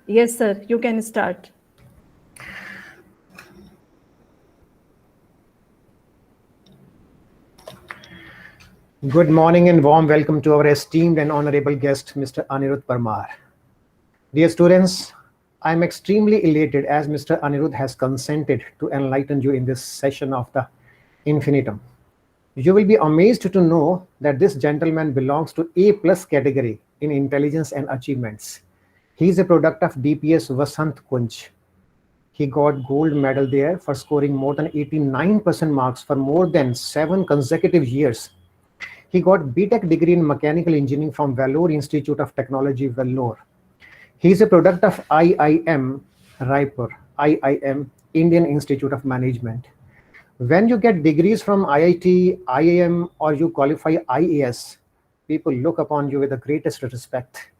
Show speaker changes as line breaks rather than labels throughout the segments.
Yes, sir. You can start.
Good morning and warm welcome to our esteemed and honorable guest, Mr. Anirudh Parmar. Dear students, I am extremely elated as Mr. Anirudh has consented to enlighten you in this session of the infinitum. You will be amazed to know that this gentleman belongs to A plus category in intelligence and achievements. He is a product of DPS Vasant Kunj. He got gold medal there for scoring more than 89% marks for more than 7 consecutive years. He got B.Tech degree in mechanical engineering from Vellore Institute of Technology, Vellore. He is a product of IIM Raipur, IIM Indian Institute of Management. When you get degrees from IIT, IIM, or you qualify IAS, people look upon you with the greatest respect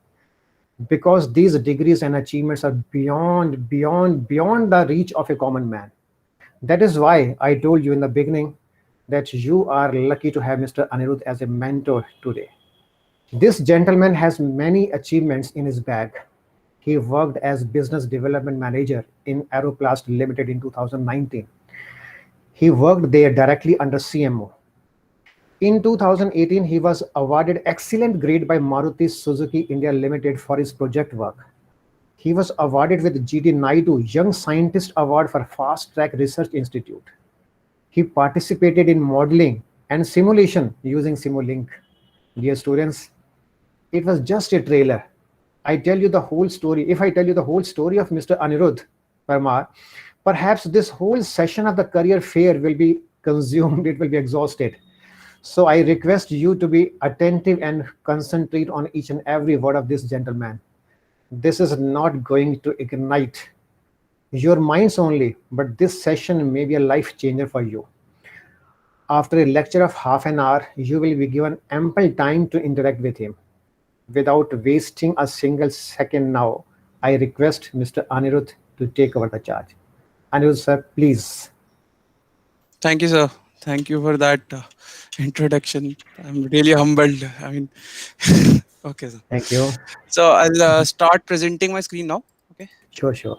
because these degrees and achievements are beyond the reach of a common man. That is why I told you in the beginning that you are lucky to have Mr. Anirudh as a mentor today. This gentleman has many achievements in his bag. He worked as business development manager in Aeroplast Limited in 2019. He worked there directly under CMO. In 2018, he was awarded excellent grade by Maruti Suzuki India Limited for his project work. He was awarded with GD Naidu Young Scientist Award for Fast Track Research Institute. He participated in modeling and simulation using Simulink. Dear students, it was just a trailer. I tell you the whole story. If I tell you the whole story of Mr. Anirudh Parmar, perhaps this whole session of the career fair will be consumed, it will be exhausted. So I request you to be attentive and concentrate on each and every word of this gentleman. This is not going to ignite your minds only, but this session may be a life changer for you. After a lecture of half an hour, you will be given ample time to interact with him. Without wasting a single second now, I request Mr. Anirudh to take over the charge. Anirudh sir, please.
Thank you, sir. Thank you for that introduction. I'm really humbled. I mean, okay, sir.
Thank you.
So I'll start presenting my screen now. Okay.
Sure, sure.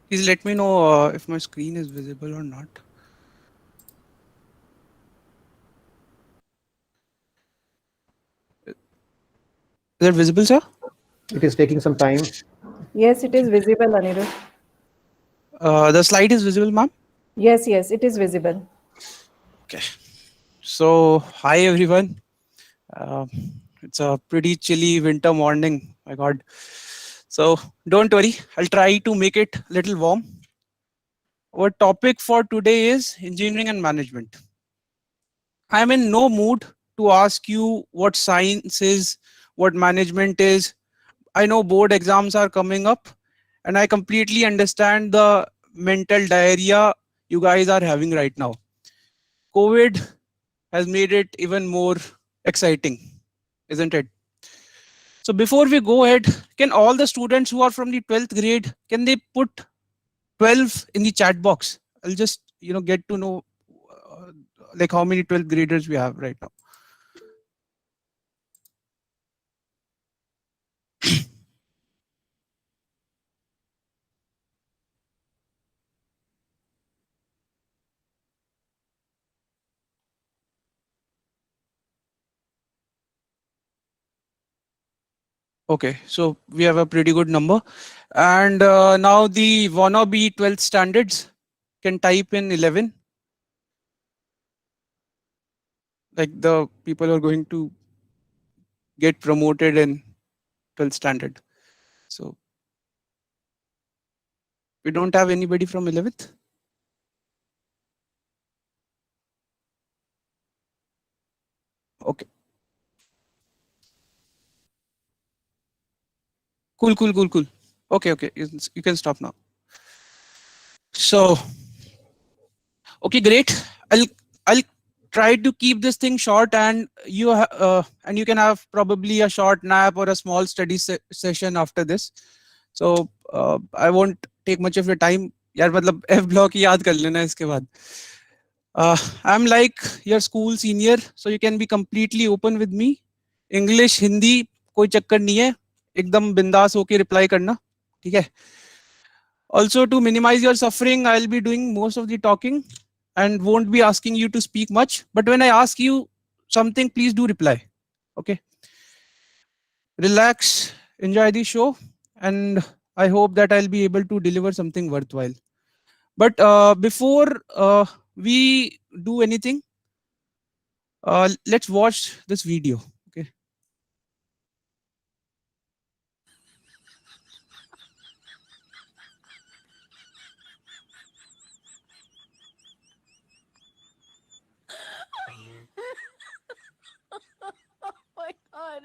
Please let me know if my screen is visible or not. Is it visible, sir?
It is taking some time.
Yes, it is visible, Anirudh.
The slide is visible, ma'am.
Yes, yes, it is visible.
Okay. So hi everyone. Uh, it's a pretty chilly winter morning. My God. So don't worry. I'll try to make it a little warm. Our topic for today is engineering and management. I'm in no mood to ask you what science is, what management is. I know board exams are coming up, and I completely understand the mental diarrhea you guys are having right now. COVID has made it even more exciting, isn't it? So before we go ahead, can all the students who are from the 12th grade, can they put 12 in the chat box? I'll just get to know uh, like how many 12th graders we have right now. Okay, so we have a pretty good number. And now the wannabe 12th standards can type in 11. Like the people who are going to get promoted in 12th standard. So we don't have anybody from 11th. Okay. Cool. Okay. You can stop now. So, okay, great. I'll try to keep this thing short, and you can have probably a short nap or a small study session after this. So I won't take much of your time. यार मतलब F block ही याद कर लेना इसके बाद. I'm like your school senior, so you can be completely open with me. English, Hindi, कोई चक्कर नहीं है, एकदम बिंदास होके reply करना, ठीक है? Also, to minimize your suffering, I'll be doing most of the talking and won't be asking you to speak much. But when I ask you something, please do reply. Okay. Relax, enjoy the show, and I hope that I'll be able to deliver something worthwhile. But before we do anything, let's watch this video. Okay.
Oh my god.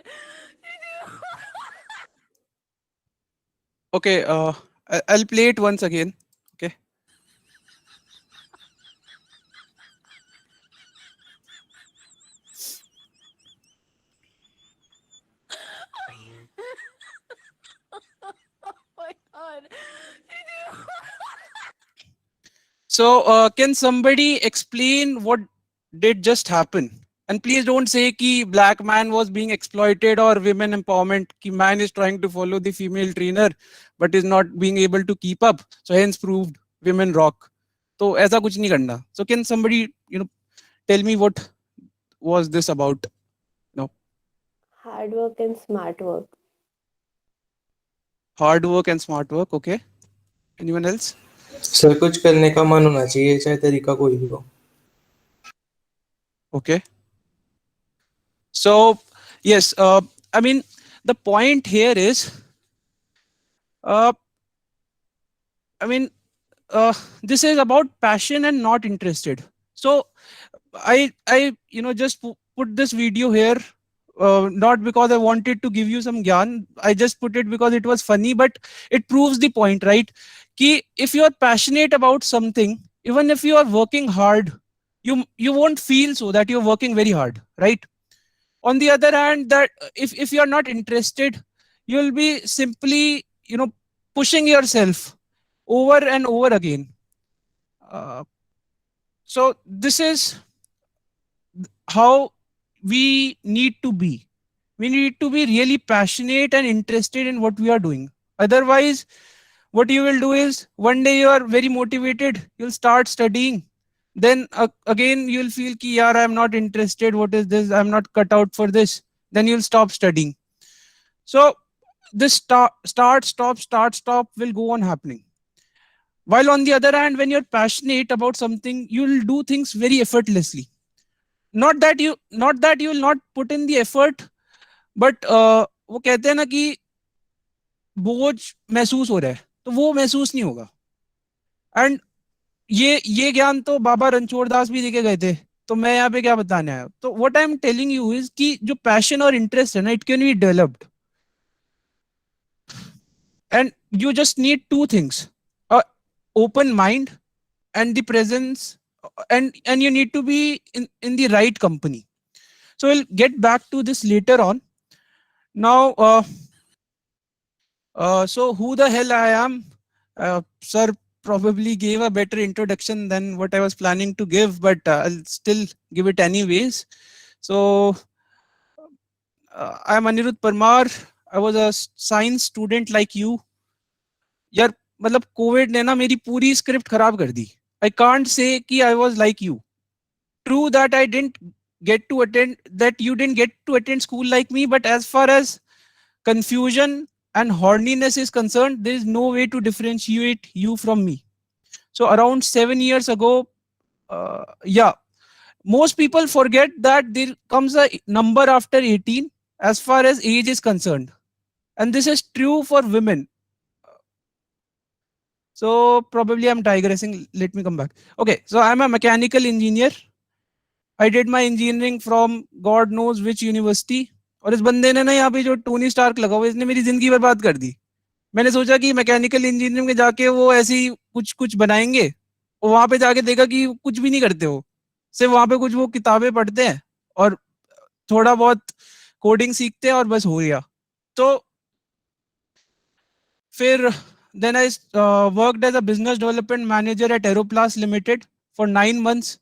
Okay. I'll play it once again. Okay.
Oh my god.
So, can somebody explain what did just happen? And please don't say कि black man was being exploited or women empowerment, कि man is trying to follow the female trainer but is not being able to keep up. So hence proved women rock. तो ऐसा कुछ नहीं करना. So can somebody, tell me what was this about? No.
Hard work and smart work.
Hard work and smart work. Okay. Anyone else?
Sir कुछ करने का मन होना चाहिए चाहे तरीका कोई भी हो.
Okay. So, yes, I mean, the point here is, I mean, this is about passion and not interested. So, I just put this video here, not because I wanted to give you some gyan. I just put it because it was funny, but it proves the point, right? Ki if you are passionate about something, even if you are working hard, you won't feel so that you're working very hard, right? On the other hand, that if you are not interested, you'll be simply pushing yourself over and over again. So this is how we need to be. We need to be really passionate and interested in what we are doing. Otherwise, what you will do is one day you are very motivated, you'll start studying. Then again, you'll feel ki yaar, I'm not interested. What is this? I'm not cut out for this. Then you'll stop studying. So this start, stop will go on happening. While on the other hand, when you're passionate about something, you'll do things very effortlessly. Not that you will not put in the effort, but वो कहते हैं ना कि बोझ महसूस हो रहा है, तो वो महसूस नहीं होगा. एंड ये ज्ञान तो बाबा रणछोड़ दास भी देके गए थे, तो मैं यहाँ पे क्या बताने आया. तो what I am telling you is कि जो पैशन और इंटरेस्ट है ना, it can be developed. And you just need two things: a open mind and the presence, and you need to be in the right company. So we'll get back to this later on. Now, so who the hell I am? Sir probably gave a better introduction than what I was planning to give, but I'll still give it anyways. So I'm Anirudh Parmar. I was a science student like you. यार मतलब Covid ने ना मेरी पूरी script खराब कर दी. I can't say कि I was like you. True that I didn't get to attend, that you didn't get to attend school like me, but as far as confusion and horniness is concerned, there is no way to differentiate you from me. So around 7 years ago, yeah, most people forget that there comes a number after 18 as far as age is concerned, and this is true for women. So probably I'm digressing. Let me come back. Okay, so I'm a mechanical engineer. I did my engineering from God knows which university. और इस बंदे ने ना यहाँ पे जो Tony Stark लगा हुआ, इसने मेरी जिंदगी बर्बाद कर दी. मैंने सोचा कि मैकेनिकल इंजीनियरिंग में जाके वो ऐसी कुछ बनाएंगे, और वहां पे जाके देखा कि कुछ भी नहीं करते हो. सिर्फ वहां पे कुछ वो किताबें पढ़ते हैं और थोड़ा बहुत कोडिंग सीखते हैं और बस हो गया. तो फिर then I worked as a business development manager at Aeroplast Limited for 9 months.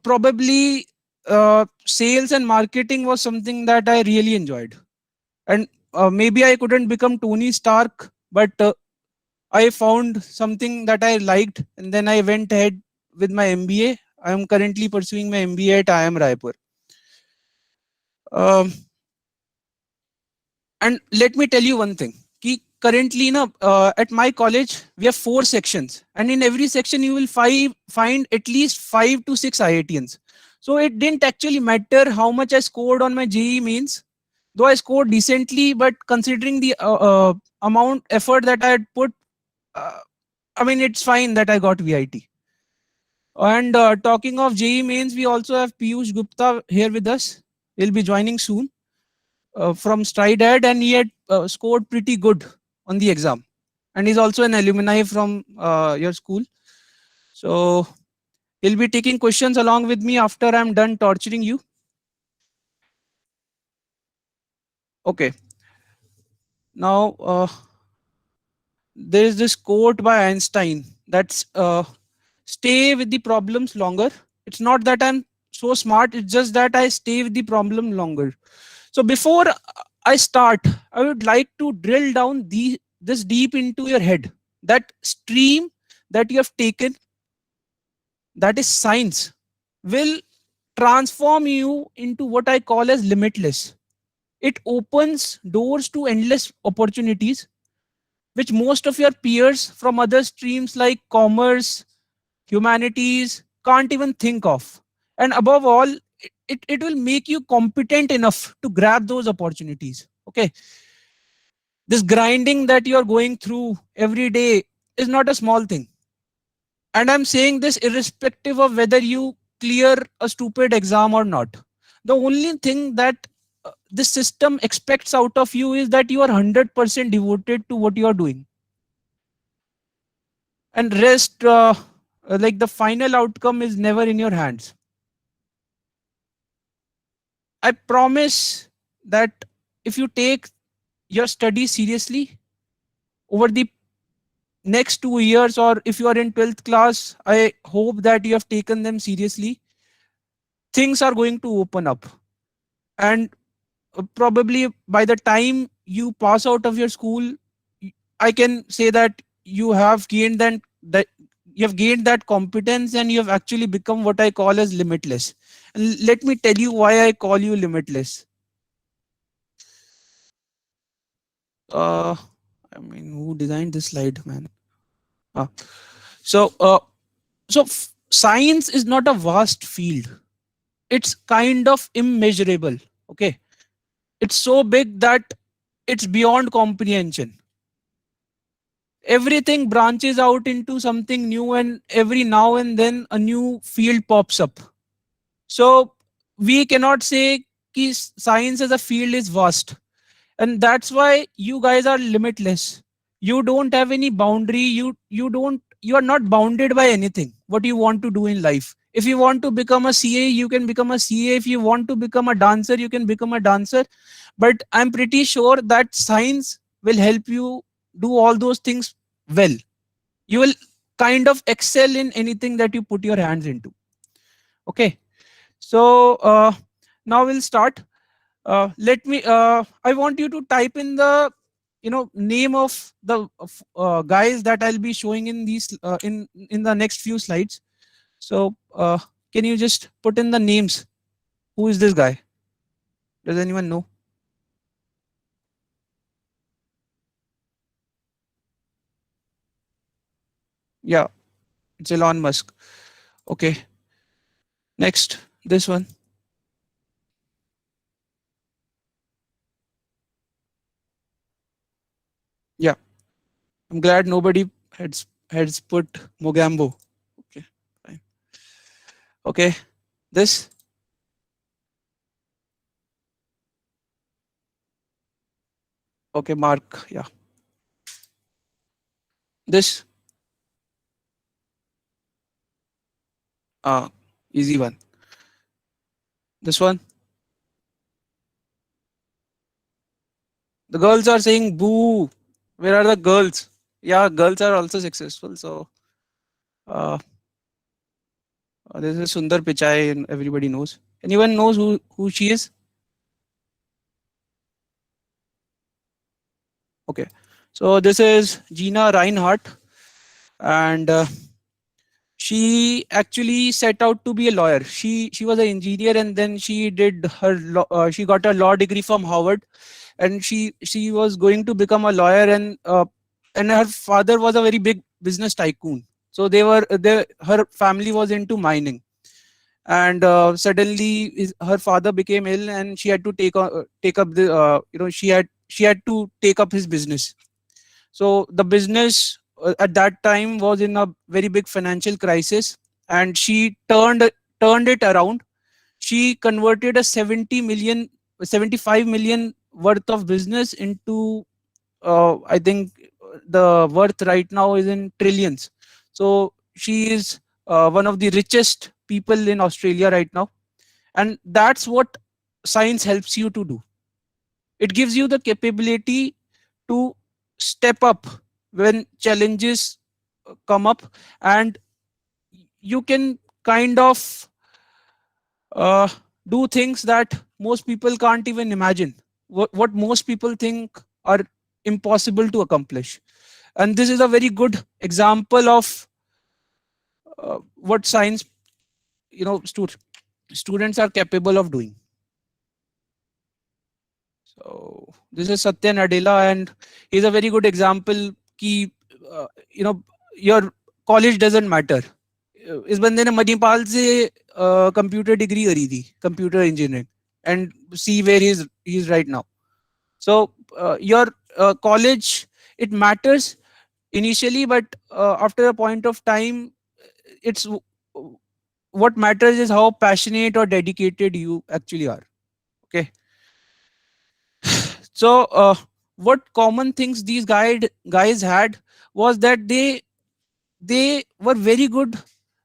probably sales and marketing was something that I really enjoyed. And maybe I couldn't become Tony Stark, but I found something that I liked, and then I went ahead with my MBA. I am currently pursuing my MBA at IIM Raipur. Um, and let me tell you one thing. Currently, at my college, we have 4 sections, and in every section, you will find at least 5 to 6 IITians. So it didn't actually matter how much I scored on my JEE mains, though I scored decently, but considering the amount effort that I had put, uh, I mean, it's fine that I got VIT. And talking of JEE mains, we also have Piyush Gupta here with us. He'll be joining soon from StrideAd, and he had scored pretty good on the exam. And he's also an alumni from your school. So he'll be taking questions along with me after I'm done torturing you. Okay. Now, there is this quote by Einstein that's stay with the problems longer. It's not that I'm so smart, it's just that I stay with the problem longer. So before I start, I would like to drill down this deep into your head. That stream that you have taken, that is science, will transform you into what I call as limitless. It opens doors to endless opportunities, which most of your peers from other streams like commerce, humanities can't even think of. And above all, it will make you competent enough to grab those opportunities. Okay. This grinding that you are going through every day is not a small thing. And I'm saying this irrespective of whether you clear a stupid exam or not. The only thing that this system expects out of you is that you are 100% devoted to what you are doing. And rest, like the final outcome is never in your hands. I promise that if you take your studies seriously over the next 2 years, or if you are in 12th class, I hope that you have taken them seriously, things are going to open up. And probably by the time you pass out of your school, I can say that you have gained that you have gained that competence, and you have actually become what I call as limitless. And let me tell you why I call you limitless. uh I mean, who designed this slide, man? Ah. so uh Science is not a vast field, it's kind of immeasurable. Okay, it's so big that it's beyond comprehension. Everything branches out into something new, and every now and then a new field pops up. So we cannot say ki science as a field is vast, and that's why you guys are limitless. You don't have any boundary. You are not bounded by anything what you want to do in life. If you want to become a CA, you can become a CA. If you want to become a dancer, you can become a dancer. But I'm pretty sure that science will help you do all those things well. You will kind of excel in anything that you put your hands into. Okay, so now we'll start. Let me I want you to type in the name of the guys that I'll be showing in these in the next few slides. So can you just put in the names? Who is this guy? Does anyone know? Yeah, it's Elon Musk. Okay, next, this one. Yeah, I'm glad nobody has put Mogambo. Okay, fine. Okay, this. Okay, Mark. Yeah, this. uh Easy one. This one. The girls are saying boo. Where are the girls? Yeah, girls are also successful. So, uh, This is Sundar Pichai, and everybody knows. Anyone knows who she is? Okay, so this is Gina Reinhardt, and she actually set out to be a lawyer. She was an engineer, and then she did her she got a law degree from Harvard, and she was going to become a lawyer, and her father was a very big business tycoon. So her family was into mining, and suddenly her father became ill, and she had to take up the she had to take up his business. So the business at that time was in a very big financial crisis, and she turned it around. She converted a 75 million worth of business into, I think the worth right now is in trillions. So she is one of the richest people in Australia right now, and that's what science helps you to do. It gives you the capability to step up when challenges come up, and you can kind of uh, do things that most people can't even imagine, what most people think are impossible to accomplish. And this is a very good example of what science, students are capable of doing. So this is Satya Nadella, and he's a very good example कि your college doesn't matter. इस बंदे ने मणिपाल से computer degree करी थी, computer engineering, and see where he's right now. So your college, it matters initially, but after a point of time, it's what matters is how passionate or dedicated you actually are. Okay. So what common things these guys had was that they were very good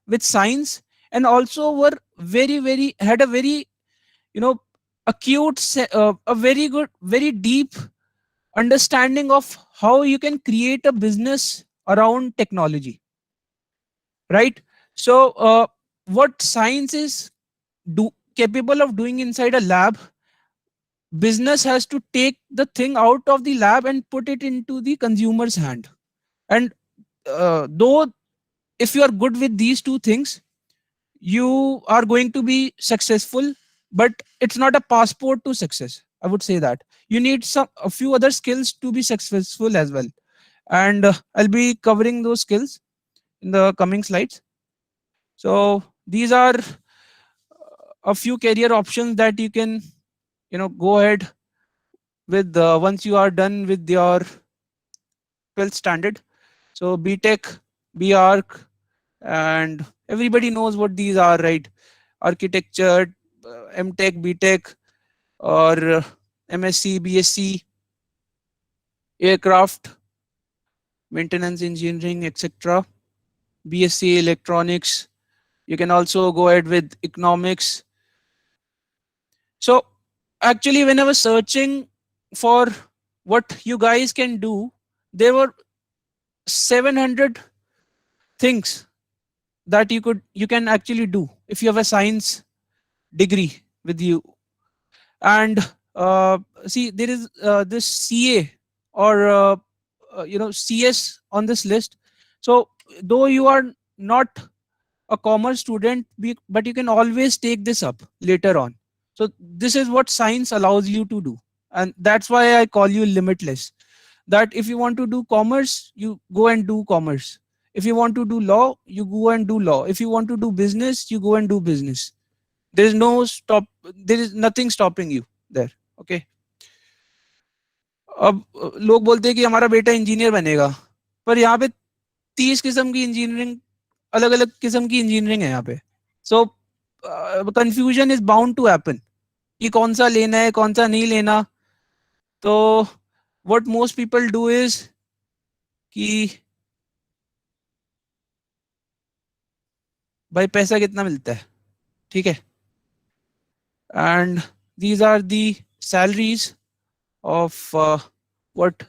with science, and also were very had a very a very good, very deep understanding of how you can create a business around technology, right? So what science is capable of doing inside a lab, business has to take the thing out of the lab and put it into the consumer's hand. And though if you are good with these two things, you are going to be successful, but it's not a passport to success. I would say that you need a few other skills to be successful as well, and I'll be covering those skills in the coming slides. So these are a few career options that you can go ahead with once you are done with your 12th standard. So BTech, BArch, and everybody knows what these are, right? Architecture, MTech, BTech, or MSc, BSc, aircraft, maintenance engineering, etc. BSc electronics. You can also go ahead with economics. So actually, when I was searching for what you guys can do, there were 700 things that you can actually do if you have a science degree with you. And see, there is this CA or CS on this list. So though you are not a commerce student, but you can always take this up later on. So this is what science allows you to do, and that's why I call you limitless. That if you want to do commerce, you go and do commerce. If you want to do law, you go and do law. If you want to do business, you go and do business. There is no stop, there is nothing stopping you there. Okay. अब लोग बोलते हैं कि हमारा बेटा engineer बनेगा, पर यहाँ पे 30 किस्म की इंजीनियरिंग, अलग अलग किस्म की इंजीनियरिंग है यहाँ पे. So confusion is bound to happen कि कौन सा लेना है, कौन सा नहीं लेना. तो what most people do is कि भाई पैसा कितना मिलता है, ठीक है. And these are the salaries of what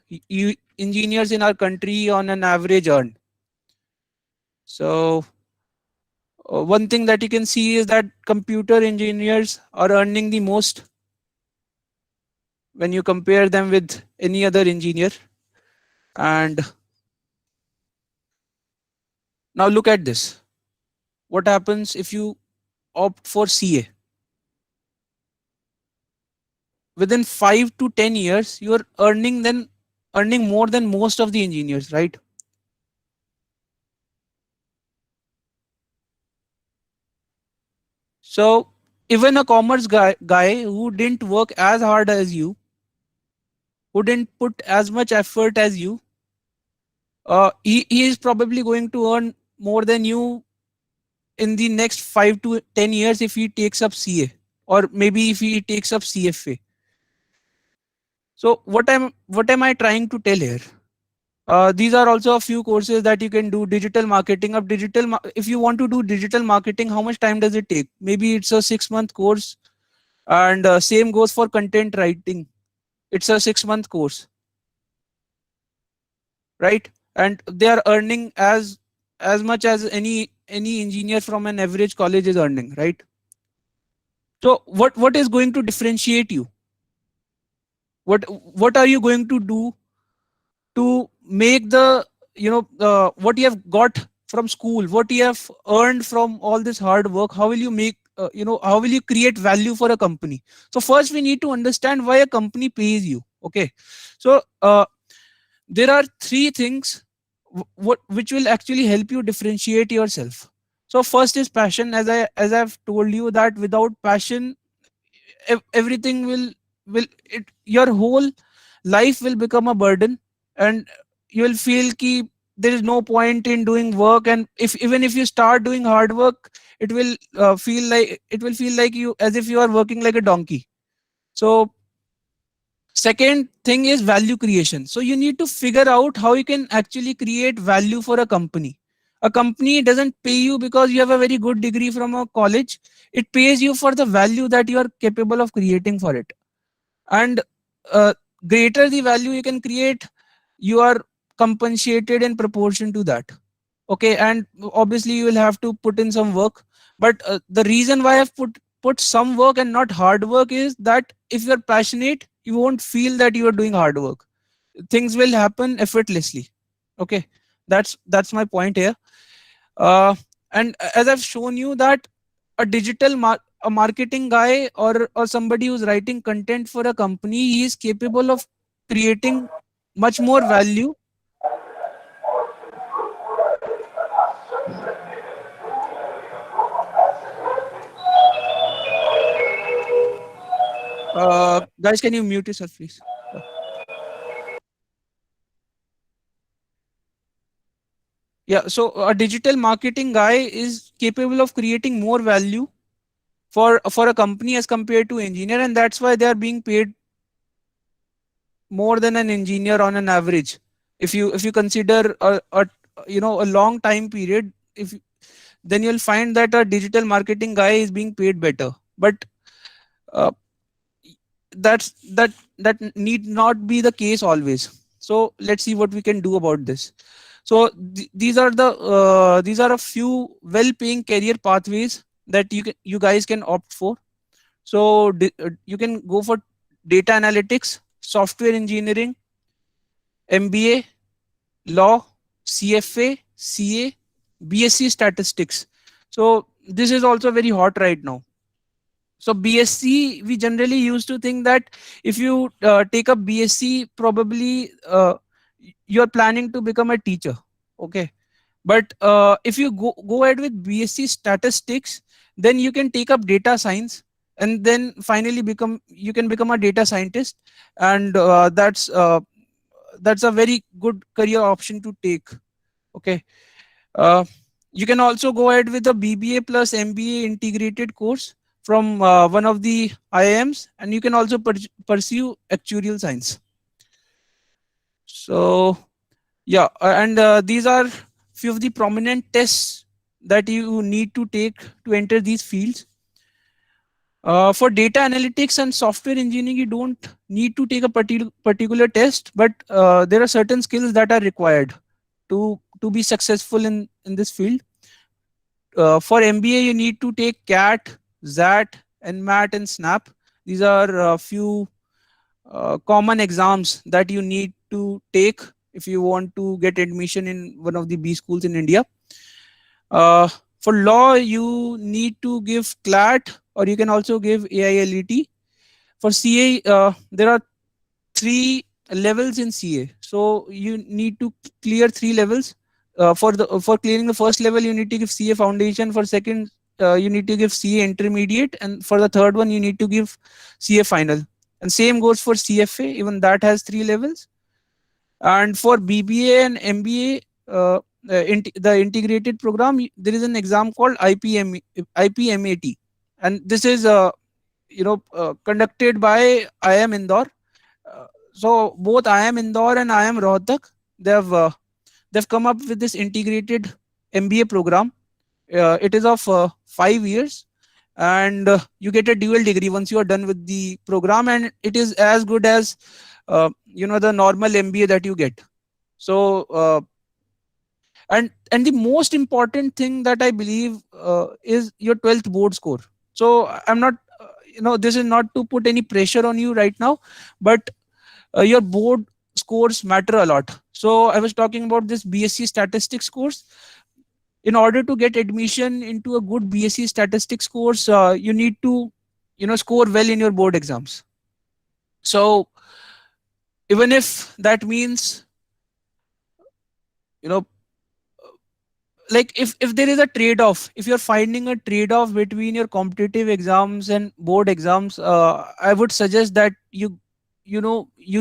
engineers in our country on an average earn. So one thing that you can see is that computer engineers are earning the most when you compare them with any other engineer. And now look at this. What happens if you opt for CA? Within 5 to 10 years, you are earning more than most of the engineers, right? So even a commerce guy who didn't work as hard as you, who didn't put as much effort as you, he is probably going to earn more than you in the next 5 to 10 years if he takes up CA, or maybe if he takes up CFA. So what am I trying to tell here? These are also a few courses that you can do. Digital marketing. If you want to do digital marketing, how much time does it take? Maybe it's a 6-month course, and same goes for content writing. It's a 6-month course, right? And they are earning as much as any engineer from an average college is earning, right? So what is going to differentiate you? What are you going to do to make the, what you have got from school, what you have earned from all this hard work? How will you make, how will you create value for a company? So first we need to understand why a company pays you. Okay, so there are three things which will actually help you differentiate yourself. So first is passion. As I've told you that without passion, everything will it your whole life will become a burden, and you will feel ki there is no point in doing work. And if even if you start doing hard work, it will feel like you, as if you are working like a donkey. So second thing is value creation. So you need to figure out how you can actually create value for a company. A company doesn't pay you because you have a very good degree from a college. It pays you for the value that you are capable of creating for it. And uh, greater the value you can create, you are compensated in proportion to that. Okay, and obviously you will have to put in some work. But the reason why I've put some work and not hard work is that if you're passionate, you won't feel that you are doing hard work. Things will happen effortlessly. Okay, that's my point here. And as I've shown you that a marketing guy, or somebody who's writing content for a company, he is capable of creating much more value. Guys, can you mute yourself, please? Yeah, so a digital marketing guy is capable of creating more value for a company as compared to engineer, and that's why they are being paid more than an engineer on an average. If you consider a long time period, if then you'll find that a digital marketing guy is being paid better. But uh, that need not be the case always. So let's see what we can do about this. So these are a few well-paying career pathways that you guys can opt for. So you can go for data analytics, software engineering, MBA, law, CFA, CA, BSc statistics. So this is also very hot right now. So BSc, we generally used to think that if you take up BSc, probably you're planning to become a teacher. Okay, but if you go ahead with BSc statistics, then you can take up data science, and then finally you can become a data scientist, and that's a very good career option to take. Okay, uh, you can also go ahead with a BBA plus MBA integrated course from one of the IIMs, and you can also pursue actuarial science. So yeah, and these are few of the prominent tests that you need to take to enter these fields. For data analytics and software engineering, you don't need to take a particular test, but there are certain skills that are required to be successful in this field. for MBA, you need to take CAT, XAT, NMAT, and SNAP. These are a few common exams that you need to take if you want to get admission in one of the B schools in India. For law, you need to give CLAT, or you can also give AILET. For CA, there are 3 levels in CA, so you need to clear 3 levels. For clearing the first level, you need to give CA Foundation. For second, you need to give CA Intermediate, and for the third one, you need to give CA Final. And same goes for CFA, even that has 3 levels. And for BBA and MBA, the integrated program, there is an exam called IPMAT, and this is conducted by IIM Indore. So both IIM Indore and IIM Rohtak, they've come up with this integrated MBA program. It is of 5 years, and you get a dual degree once you are done with the program, and it is as good as the normal MBA that you get. So and the most important thing that I believe is your 12th board score. So I'm not this is not to put any pressure on you right now, but your board scores matter a lot. So I was talking about this BSc statistics course. In order to get admission into a good BSc statistics course, you need to score well in your board exams. So even if that means like if there is a trade-off, if you're finding a trade-off between your competitive exams and board exams, I would suggest that you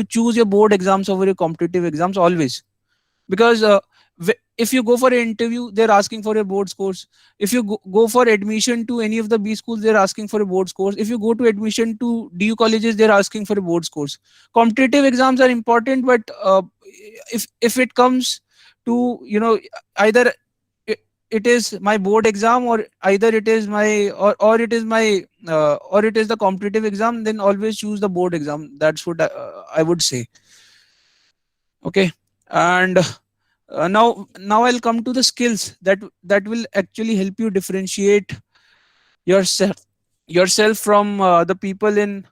choose your board exams over your competitive exams always. Because if you go for an interview, they're asking for your board scores. If you go for admission to any of the B schools, they're asking for a board scores. If you go to admission to DU colleges, they're asking for a board scores. Competitive exams are important, but if it comes to either it is my board exam, or either it is my or it is my or it is the competitive exam, then always choose the board exam. That's what I would say. Okay. And now I'll come to the skills that will actually help you differentiate yourself from the people in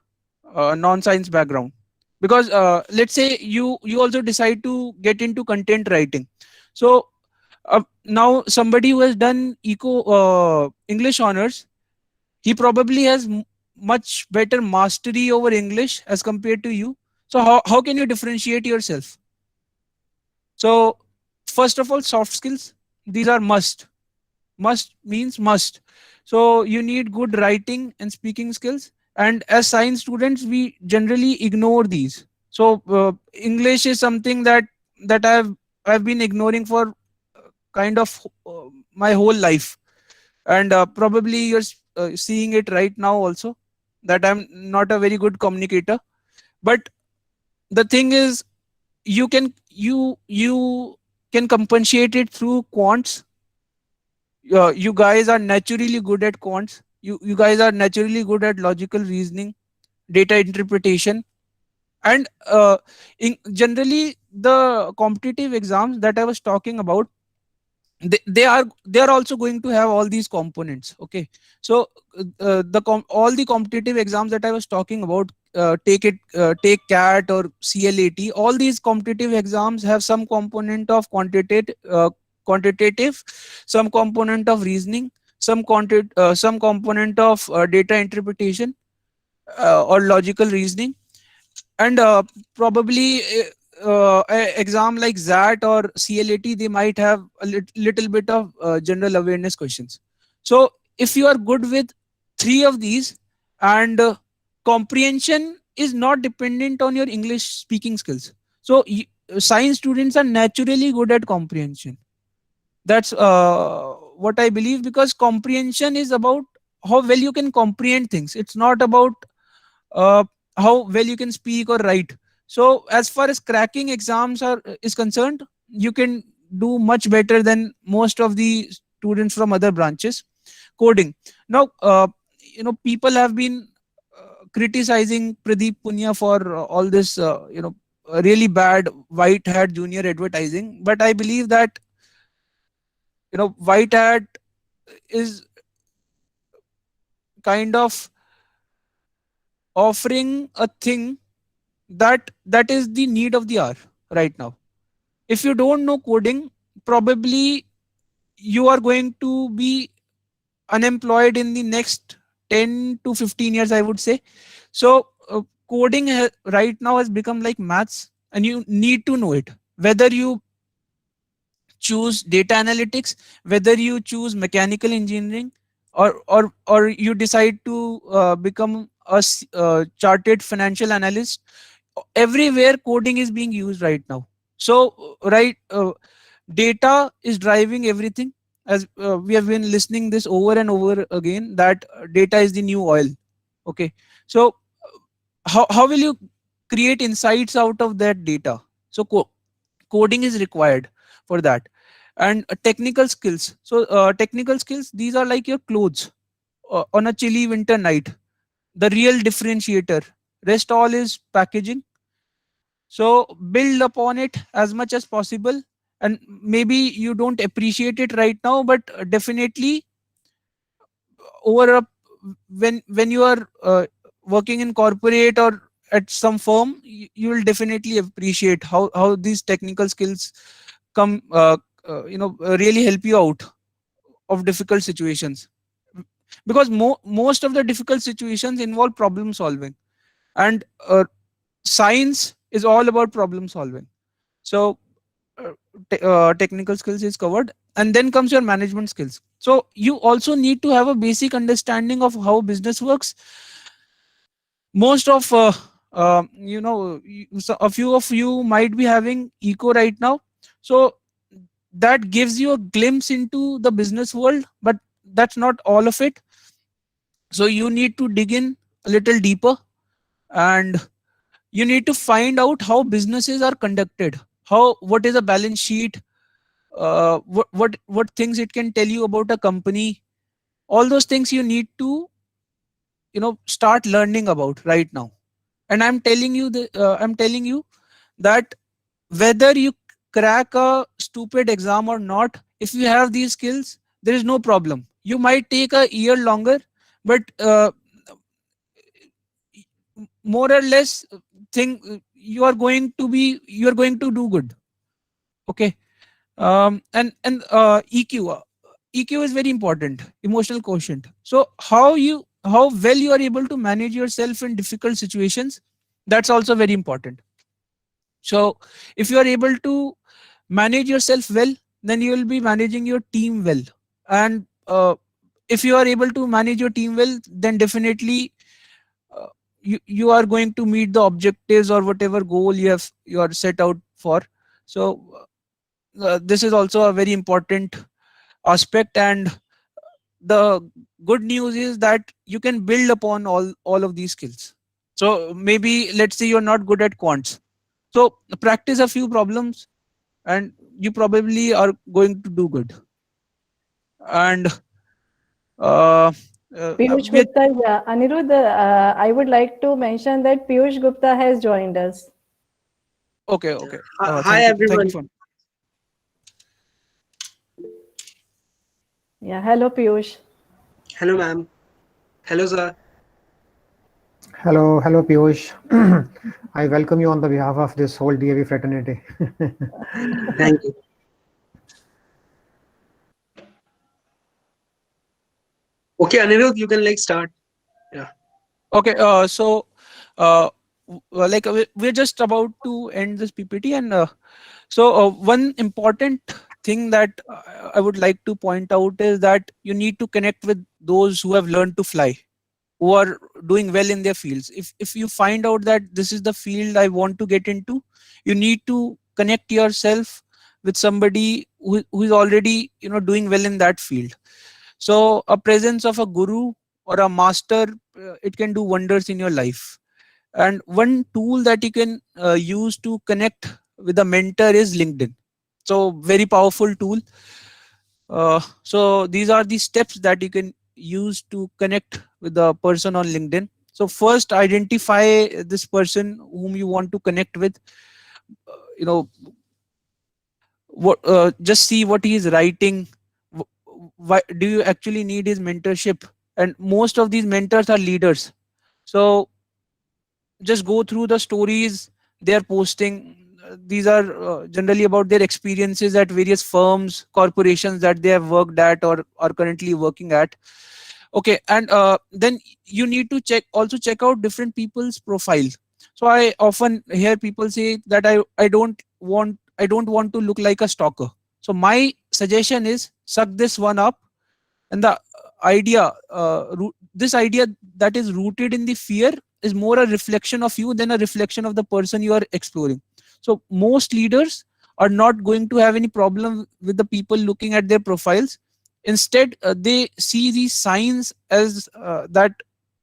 non-science background. Because let's say you also decide to get into content writing. So now somebody who has done English honors, he probably has much better mastery over English as compared to you. So how can you differentiate yourself? So first of all, soft skills, these are must. Must means must. So you need good writing and speaking skills. And as science students, we generally ignore these. So English is something that I've been ignoring for kind of my whole life, and probably you're seeing it right now also, that I'm not a very good communicator. But the thing is, you can compensate it through quants. You guys are naturally good at quants. You guys are naturally good at logical reasoning, data interpretation, and generally the competitive exams that I was talking about, they are also going to have all these components. Okay. So all the competitive exams that I was talking about, take CAT or CLAT, all these competitive exams have some component of quantitative, some component of reasoning, some component of data interpretation or logical reasoning, and probably exam like XAT or CLAT, they might have a little bit of general awareness questions. So if you are good with 3 of these, and comprehension is not dependent on your English speaking skills. So science students are naturally good at comprehension. That's what I believe, because comprehension is about how well you can comprehend things. It's not about how well you can speak or write. So as far as cracking exams is concerned, you can do much better than most of the students from other branches. Coding. Now, people have been criticizing Pradeep Punya for all this, really bad white hat junior advertising. But I believe that, white hat is kind of offering a thing that is the need of the hour right now. If you don't know coding, probably you are going to be unemployed in the next 10 to 15 years, I would say. So coding right now has become like maths, and you need to know it, whether you choose data analytics, whether you choose mechanical engineering, or you decide to become a chartered financial analyst. Everywhere coding is being used right now. So data is driving everything, as we have been listening this over and over again, that data is the new oil. Okay, so how will you create insights out of that data? So coding is required for that. And technical skills, so technical skills, these are like your clothes on a chilly winter night, the real differentiator. Rest all is packaging. So build upon it as much as possible. And maybe you don't appreciate it right now, but definitely over a, when you are working in corporate or at some firm, you will definitely appreciate how these technical skills come really help you out of difficult situations. Because most of the difficult situations involve problem solving, and science is all about problem solving. So technical skills is covered, and then comes your management skills. So you also need to have a basic understanding of how business works. Most of so a few of you might be having eco right now, so that gives you a glimpse into the business world, but that's not all of it. So you need to dig in a little deeper, and you need to find out how businesses are conducted, what is a balance sheet, what things it can tell you about a company. All those things you need to start learning about right now. And I'm telling you that whether you crack a stupid exam or not, if you have these skills, there is no problem. You might take a year longer, but more or less thing you are going to do good. Okay. And EQ is very important, emotional quotient. So how well you are able to manage yourself in difficult situations, that's also very important. So if you are able to manage yourself well, then you will be managing your team well. And if you are able to manage your team well, then definitely you are going to meet the objectives or whatever goal you are set out for. So this is also a very important aspect. And the good news is that you can build upon all of these skills. So maybe let's say you're not good at quants, so practice a few problems and you probably are going to do good. And uh,
Piyush
with
Gupta, yeah. Anirudh, I would like to mention that Piyush Gupta has joined us.
okay.
Hi
Thank you
everyone.
for
Yeah, hello Piyush.
Hello ma'am. Hello sir.
Hello, Piyush. I welcome you on the behalf of this whole DAV fraternity.
Thank you. Okay, Anirudh, you can start. Yeah.
okay. So we're just about to end this PPT, and one important thing that I would like to point out is that you need to connect with those who have learned to fly, who are doing well in their fields. If you find out that this is the field I want to get into, you need to connect yourself with somebody who is already doing well in that field. So a presence of a guru or a master, it can do wonders in your life. And one tool that you can use to connect with a mentor is LinkedIn. So very powerful tool. So these are the steps that you can use to connect with the person on LinkedIn. So first, identify this person whom you want to connect with. You know, just see what he is writing, why do you actually need is mentorship, and most of these mentors are leaders. So just go through the stories they are posting. These are generally about their experiences at various firms, corporations that they have worked at or are currently working at. Okay, and then you need to check out different people's profile. So I often hear people say that I don't want to look like a stalker. So my suggestion is suck this one up. And the this idea that is rooted in the fear is more a reflection of you than a reflection of the person you are exploring. So most leaders are not going to have any problem with the people looking at their profiles. Instead, they see these signs as that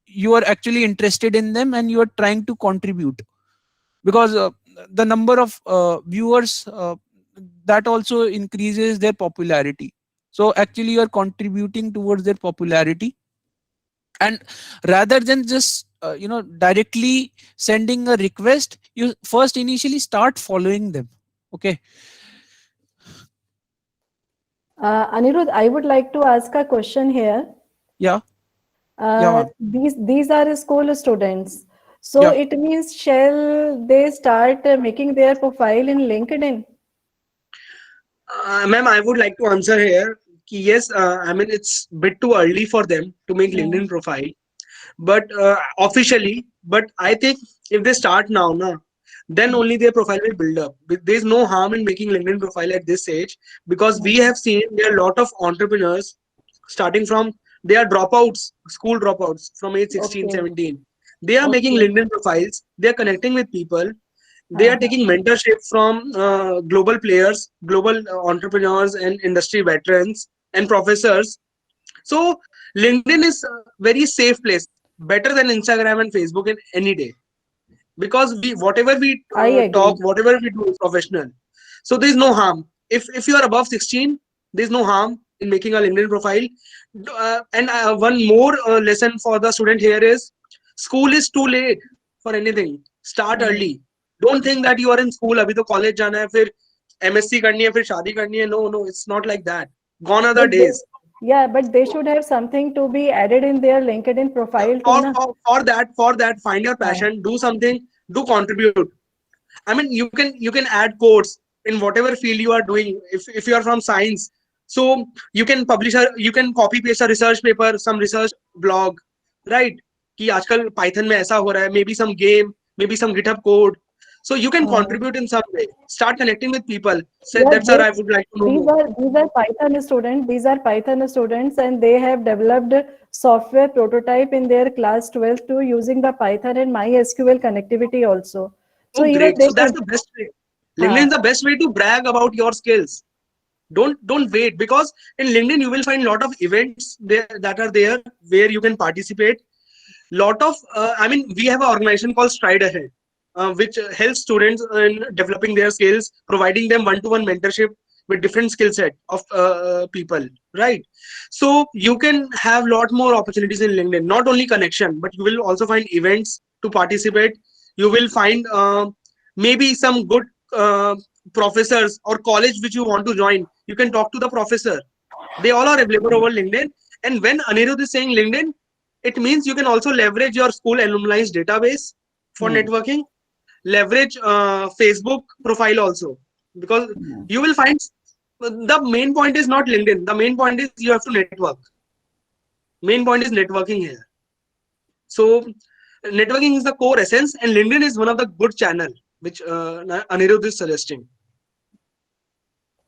you are actually interested in them and you are trying to contribute, because the number of viewers that also increases their popularity. So actually you are contributing towards their popularity, and rather than just directly sending a request, you first initially start following them. Okay.
Anirudh, I would like to ask a question here.
Yeah. Yeah, ma'am.
These are school students. So
Yeah.
it means shall they start making their profile in LinkedIn?
Ma'am, I would like to answer here. Yes, I mean it's bit too early for them to make LinkedIn profile, but officially. But I think if they start now, na, then only their profile will build up. There's no harm in making LinkedIn profile at this age, because we have seen there are a lot of entrepreneurs starting from, they are dropouts, school dropouts from age 16,
Okay.
17. They are making
Okay.
LinkedIn profiles. They are connecting with people. They are
Uh-huh.
taking mentorship from global players, global entrepreneurs, and industry veterans and professors. So LinkedIn is a very safe place, better than Instagram and Facebook in any day, because we whatever we
I
talk,
agree.
whatever we do is professional. So there is no harm. If you are above 16, there is no harm in making a LinkedIn profile. And one more lesson for the student here is, school is too late for anything. Start
Hmm.
early. Don't think that you are in school, अभी तो college जाना है, फिर MSc करनी है, फिर शादी करनी है. No, no, it's not like that. Gone are the
But
days.
but they should have something to be added in their LinkedIn profile too, na?
For that, find your
हाँ.
passion, do something, do contribute. I mean, you can add codes in whatever field you are doing. If you are from science, so you can you can copy paste a research paper, some research blog, right? कि आजकल Python में ऐसा हो रहा है, maybe some game, maybe some GitHub code. So you can contribute in some way. Start connecting with people. Say
Yeah,
that, sir, I would like to know
these
more.
are Python students. These are Python students, and they have developed software prototype in their class 12 too, using the Python and MySQL connectivity also. So
Oh,
even
great.
they
So that's
should.
the best way. LinkedIn
हाँ.
is the best way to brag about your skills. Don't wait, because in LinkedIn you will find a lot of events there that are there where you can participate. Lot of I mean, we have an organization called Stride Ahead, which helps students in developing their skills, providing them one-to-one mentorship with different skill set of people, right? So you can have lot more opportunities in LinkedIn, not only connection, but you will also find events to participate. You will find maybe some good professors or college which you want to join. You can talk to the professor. They all are available over LinkedIn. And when Anirudh is saying LinkedIn, it means you can also leverage your school alumni's database for networking, leverage Facebook profile also, because you will find the main point is not LinkedIn. The main point is you have to network. Main point is networking here. So networking is the core essence, and LinkedIn is one of the good channel which Anirudh is suggesting.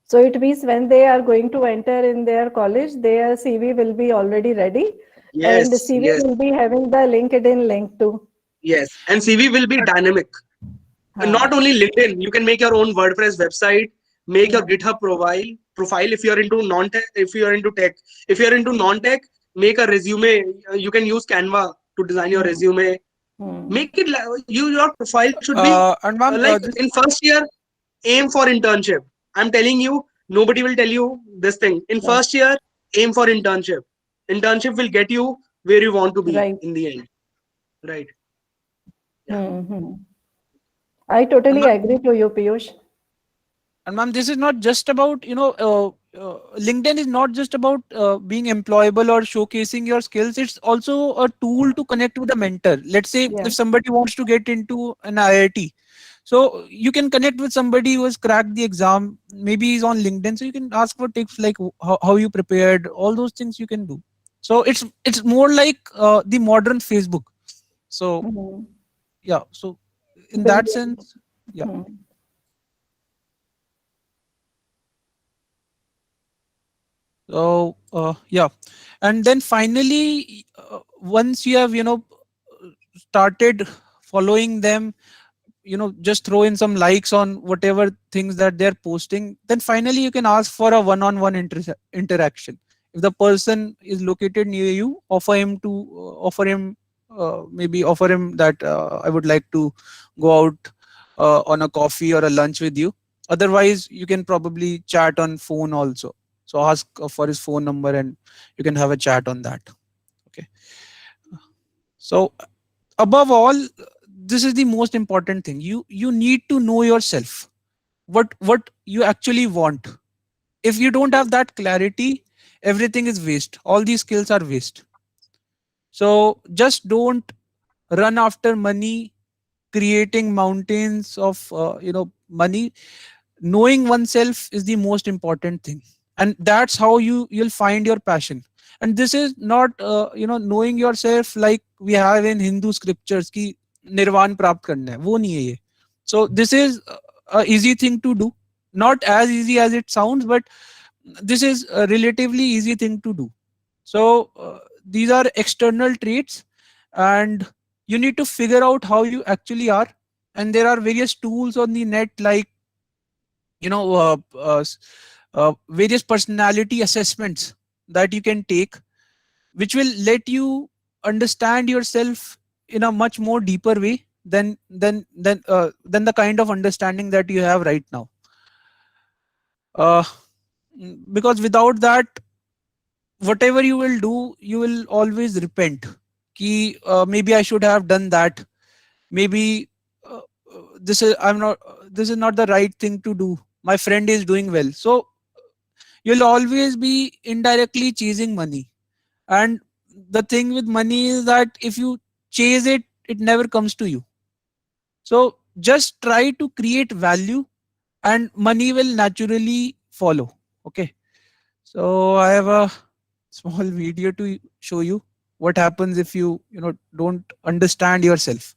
So it means when they are going to enter in their college, their CV will be already ready, and the
Yes,
CV
yes,
will be having the LinkedIn link too.
yes. And CV will be dynamic.
हाँ.
Not only LinkedIn, you can make your own WordPress website, make your
Hmm.
GitHub profile if you're into non-tech, if you're into tech. If you're into non-tech, make a resume. You can use Canva to design your
Hmm.
resume.
Hmm.
Make it your profile should be
And ma'am,
like in first year, aim for internship. I'm telling you, nobody will tell you this thing. In
Right.
first year, aim for internship. Internship will get you where you want to be
Right.
in the end. Right. Yeah.
Hmm. I totally agree to you, Piyush.
and ma'am, this is not just about LinkedIn is not just about being employable or showcasing your skills. It's also a tool to connect with a mentor. Let's say
Yeah.
if somebody wants to get into an IIT, so you can connect with somebody who has cracked the exam. Maybe he's on LinkedIn, so you can ask for tips like how you prepared. All those things you can do. So it's more like the modern Facebook. So
Mhm.
yeah. So in that
Building.
sense, yeah.
Hmm.
So yeah, and then finally, once you have started following them, just throw in some likes on whatever things that they're posting. Then finally, you can ask for a one-on-one interaction. If the person is located near you, maybe offer him that I would like to go out on a coffee or a lunch with you. Otherwise, you can probably chat on phone also. So ask for his phone number and you can have a chat on that. Okay. So above all, this is the most important thing. You need to know yourself. What you actually want. If you don't have that clarity, everything is waste. All these skills are waste. So just don't run after money, creating mountains of money. Knowing oneself is the most important thing, and that's how you'll find your passion. And this is not knowing yourself like we have in Hindu scriptures ki nirvan prapt karna hai, wo nahi hai ye. So this is a easy thing to do, not as easy as it sounds, but this is a relatively easy thing to do. So these are external traits, and you need to figure out how you actually are. And there are various tools on the net like various personality assessments that you can take, which will let you understand yourself in a much more deeper way than the kind of understanding that you have right now. uh, because without that, whatever you will do, you will always repent ki maybe I should have done that. Maybe this is not the right thing to do. My friend is doing well. So you'll always be indirectly chasing money. And the thing with money is that if you chase it, it never comes to you. So just try to create value and money will naturally follow. Okay. So I have a small video to show you what happens if don't understand yourself.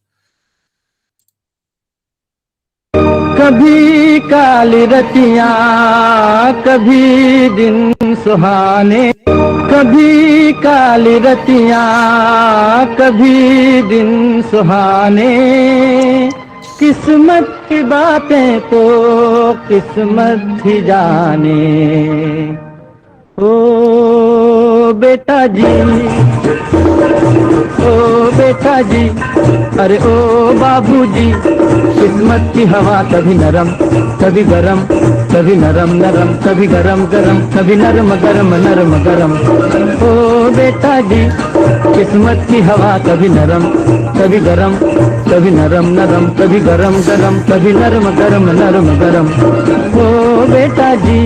कभी काली रतियाँ कभी दिन सुहाने कभी काली रतियाँ कभी दिन सुहाने किस्मत की बातें तो किस्मत ही जाने ओ बेटा जी अरे ओ बाबूजी किस्मत की हवा कभी नरम कभी गरम कभी नरम नरम कभी गरम गरम कभी नरम गरम नरम गरम ओ बेटा जी किस्मत की हवा कभी नरम कभी गरम कभी नरम नरम कभी गरम गरम कभी नरम गरम नरम गरम ओ बेटा जी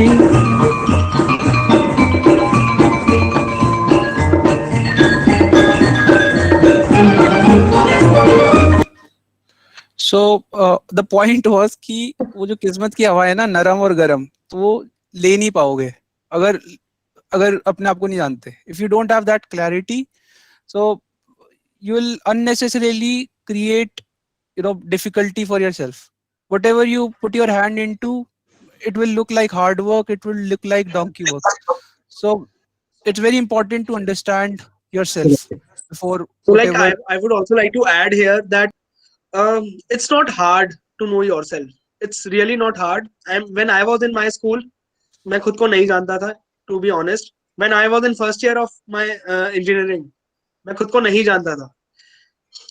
So the point was कि वो जो किस्मत की हवा है ना, नरम और गरम, तो वो ले नहीं पाओगे अगर अगर अपने आप को नहीं जानते. If you don't have that clarity, so you will unnecessarily create difficulty for yourself. Whatever you put your hand into, it will look like hard work, it will look like donkey work. So it's very important to understand yourself before
So, like,
whatever.
I would also like to add here that it's not hard to know yourself. It's really not hard. When I was in my school, मैं खुद को नहीं जानता था. To be honest, when I was in first year of my engineering, मैं खुद को नहीं जानता था.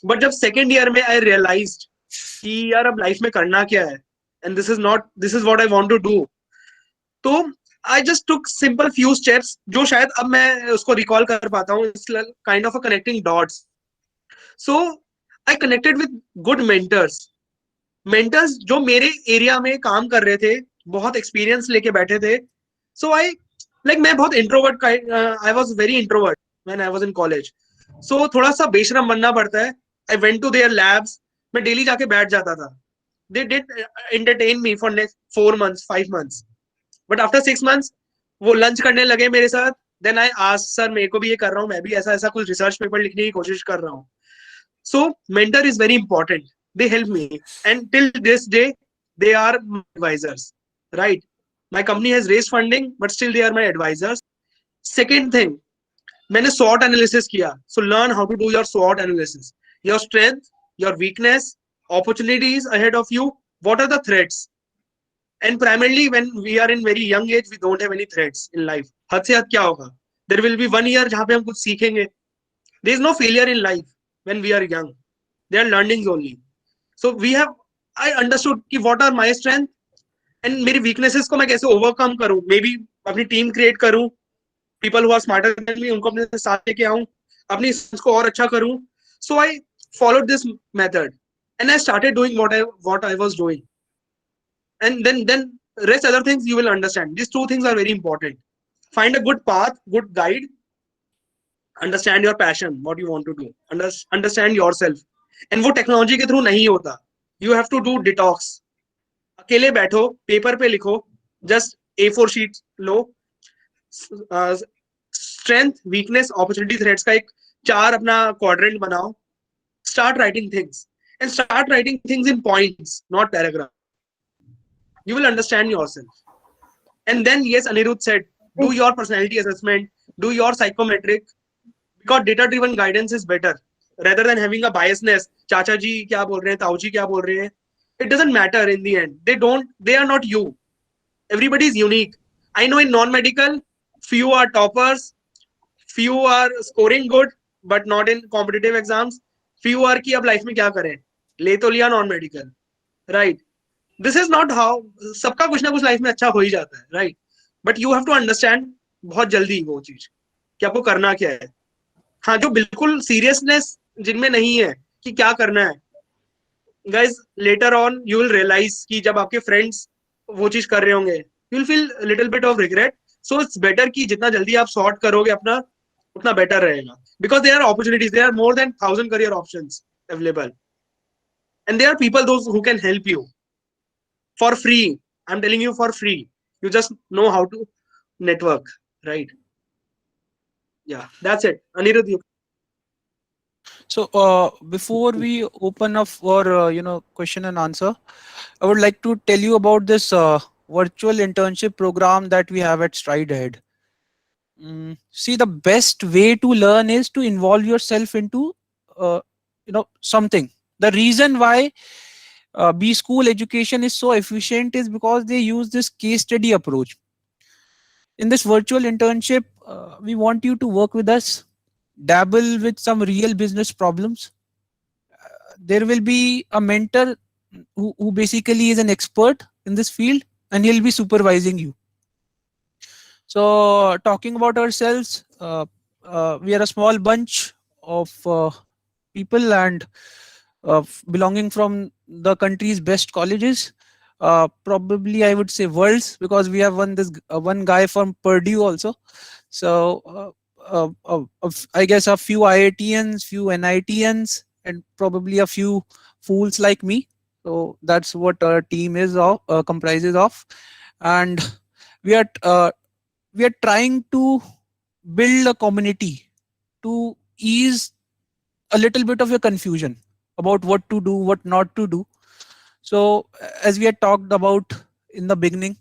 But जब second year में I realized कि यार अब life में करना क्या है, and this is what I want to do. तो I just took simple few steps जो शायद अब मैं उसको recall कर पाता हूँ. It's like kind of a connecting dots. So I connected with good mentors जो मेरे एरिया में काम कर रहे थे, बहुत एक्सपीरियंस लेके बैठे थे. So I Like मैं बहुत introvert kind, I was very introvert when I was in college. So थोड़ा सा बेशरम बनना पड़ता है. I went to their labs. मैं daily जाके बैठ जाता था. They did entertain me for next 4 months, 5 months. But after 6 months, वो lunch करने लगे मेरे साथ. Then I asked, sir, मेरे को भी ये कर रहा हूँ, मैं भी ऐसा ऐसा कुछ research paper लिखने की कोशिश कर रहा हूँ. So mentor is very important. They help me, and till this day, they are my advisors. Right? My company has raised funding, but still they are my advisors. Second thing, मैंने SWOT analysis किया. So learn how to do your SWOT analysis. Your strength, your weakness, opportunities ahead of you. What are the threats? And primarily when we are in very young age, we don't have any threats in life. हद से हद क्या होगा? There will be 1 year जहाँ पे हम कुछ सीखेंगे. There is no failure in life when we are young. They are learnings only. So I understood कि what are my strength and मेरी weaknesses को मैं कैसे overcome करूँ. Maybe अपनी team create करूँ. People who are smarter than me उनको अपने साथ लेके आऊँ. अपनी skills को और अच्छा करूँ. So I followed this method and I started doing what I was doing. And then rest other things you will understand. These two things are very important. Find a good path, good guide. Understand your passion, what you want to do. Understand yourself. And वो technology के through नहीं होता. You have to do detox. अकेले बैठो, paper पे लिखो, just A4 sheet लो, strength, weakness, opportunity, threats का एक 4 अपना quadrant बनाओ. Start writing things and start writing things in points, not paragraph. You will understand yourself. And then yes, Anirudh said, do your personality assessment, do your psychometric, because data-driven guidance is better rather than having a biasness. Chacha ji kya bol rahe hain, Tau ji kya bol rahe hain. It doesn't matter in the end. They are not you. Everybody is unique. I know in non-medical, few are toppers, few are scoring good, but not in competitive exams. Few are ki ab life mein kya kare. Le to liya non-medical. Right. This is not how सबका कुछ ना कुछ life में अच्छा हो ही जाता है, right? But you have to understand बहुत जल्दी वो चीज कि आपको करना क्या है. हाँ, जो बिल्कुल सीरियसनेस जिनमें नहीं है कि क्या करना है, guys, later on you will realize कि जब आपके friends वो चीज कर रहे होंगे, you will feel a little bit of regret. So it's better कि जितना जल्दी आप sort करोगे अपना, उतना better रहेगा. Because there are opportunities, there are more than 1,000 career options available, and there are people those who can help you. For free. I'm telling you for free. You just know how to network, right? Yeah, that's it. Anirudh, you.
So before we open up for question and answer, I would like to tell you about this virtual internship program that we have at Stride Ahead. See, the best way to learn is to involve yourself into something. The reason why B school education is so efficient is because they use this case study approach. In this virtual internship, we want you to work with us, dabble with some real business problems. There will be a mentor who basically is an expert in this field, and he'll be supervising you. So talking about ourselves, we are a small bunch of people and belonging from the country's best colleges. Probably I would say worlds, because we have one guy from Purdue also. So I guess a few IITians, few NITians, and probably a few fools like me. So that's what our team is comprises of, and we are trying to build a community to ease a little bit of your confusion about what to do, what not to do. So as we had talked about in the beginning,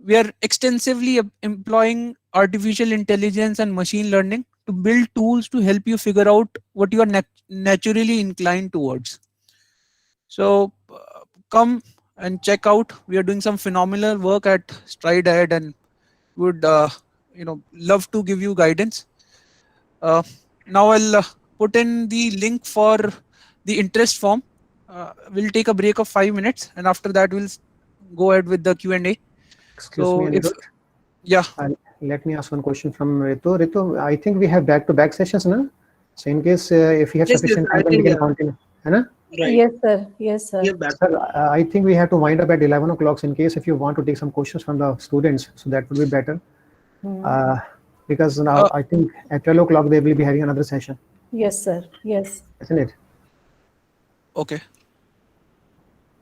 we are extensively employing artificial intelligence and machine learning to build tools to help you figure out what you are naturally inclined towards. So come and check out. We are doing some phenomenal work at Stride Ahead, and would love to give you guidance. Now I'll put in the link for the interest form. We'll take a break of 5 minutes, and after that we'll go ahead with the Q&A.
Excuse me, Anirudh.
Yeah.
Let me ask one question from Ritu. Ritu, I think we have back-to-back sessions, no? So in case if we have sufficient time, we can continue. Right?
Yes, sir. Yes, sir.
Sir, I think we have to wind up at 11 o'clock. In case if you want to take some questions from the students, so that would be better. Because now I think at 12 o'clock they will be having another session,
Yes, sir. Yes.
isn't it?
Okay.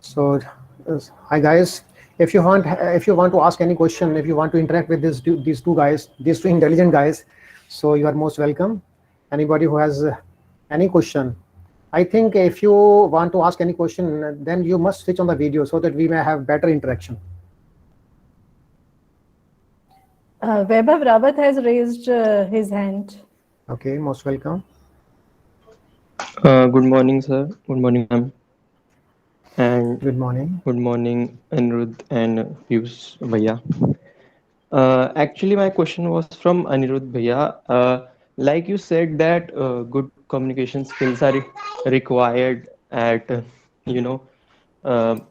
So, hi guys. If you want to ask any question, if you want to interact with these two guys, these two intelligent guys, so you are most welcome. Anybody who has any question, I think if you want to ask any question, then you must switch on the video so that we may have better interaction.
Vaibhav Rawat has raised his hand.
Okay, most welcome.
Good morning, sir. Good morning, ma'am. And
Good morning.
good morning, Anirudh and Piyush Bhaiya. Actually, my question was from Anirudh Bhaiya. Like you said that good communication skills are required at, you know,